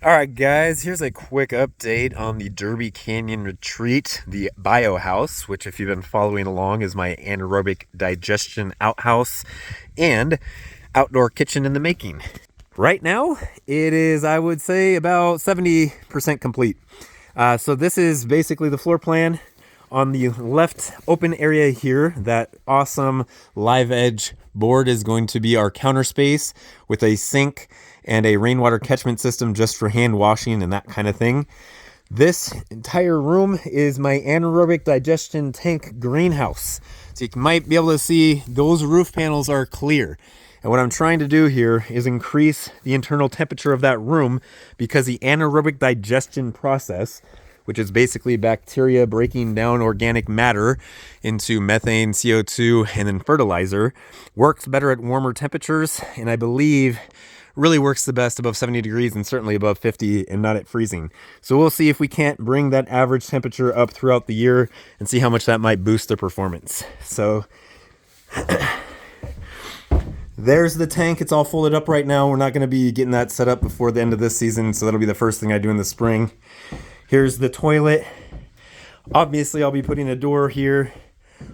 All right, guys, here's a quick update on the Derby Canyon Retreat, the bio-house, which, if you've been following along, is my anaerobic digestion outhouse and outdoor kitchen in the making. Right now, it is, I would say, about 70% complete. So this is basically the floor plan. On the left open area here, that awesome live edge board is going to be our counter space with a sink and a rainwater catchment system just for hand washing and that kind of thing. This entire room is my anaerobic digestion tank greenhouse. So you might be able to see those roof panels are clear. And what I'm trying to do here is increase the internal temperature of that room because the anaerobic digestion process, which is basically bacteria breaking down organic matter into methane, CO2, and then fertilizer, works better at warmer temperatures, and I believe really works the best above 70 degrees and certainly above 50 and not at freezing. So we'll see if we can't bring that average temperature up throughout the year and see how much that might boost the performance. So there's the tank. It's all folded up right now. We're not going to be getting that set up before the end of this season, so that'll be the first thing I do in the spring. Here's the toilet. Obviously, I'll be putting a door here.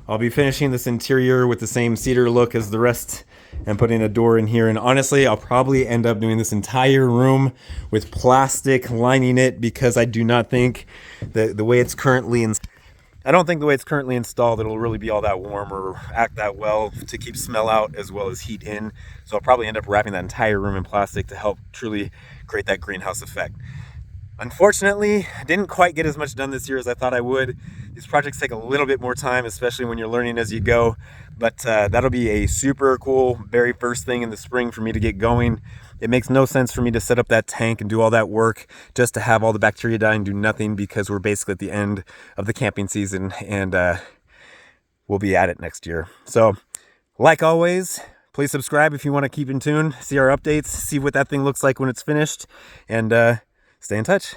I'll be finishing this interior with the same cedar look as the rest and putting a door in here. And honestly, I'll probably end up doing this entire room with plastic lining it because I do not think that the way it's currently installed, it'll really be all that warm or act that well to keep smell out as well as heat in. So I'll probably end up wrapping that entire room in plastic to help truly create that greenhouse effect. Unfortunately, I didn't quite get as much done this year as I thought I would. These projects take a little bit more time, especially when you're learning as you go, but that'll be a super cool very first thing in the spring for me to get going. It makes no sense for me to set up that tank and do all that work just to have all the bacteria die and do nothing, because we're basically at the end of the camping season and we'll be at it next year. So, like always, please subscribe if you want to keep in tune, see our updates, see what that thing looks like when it's finished, and stay in touch.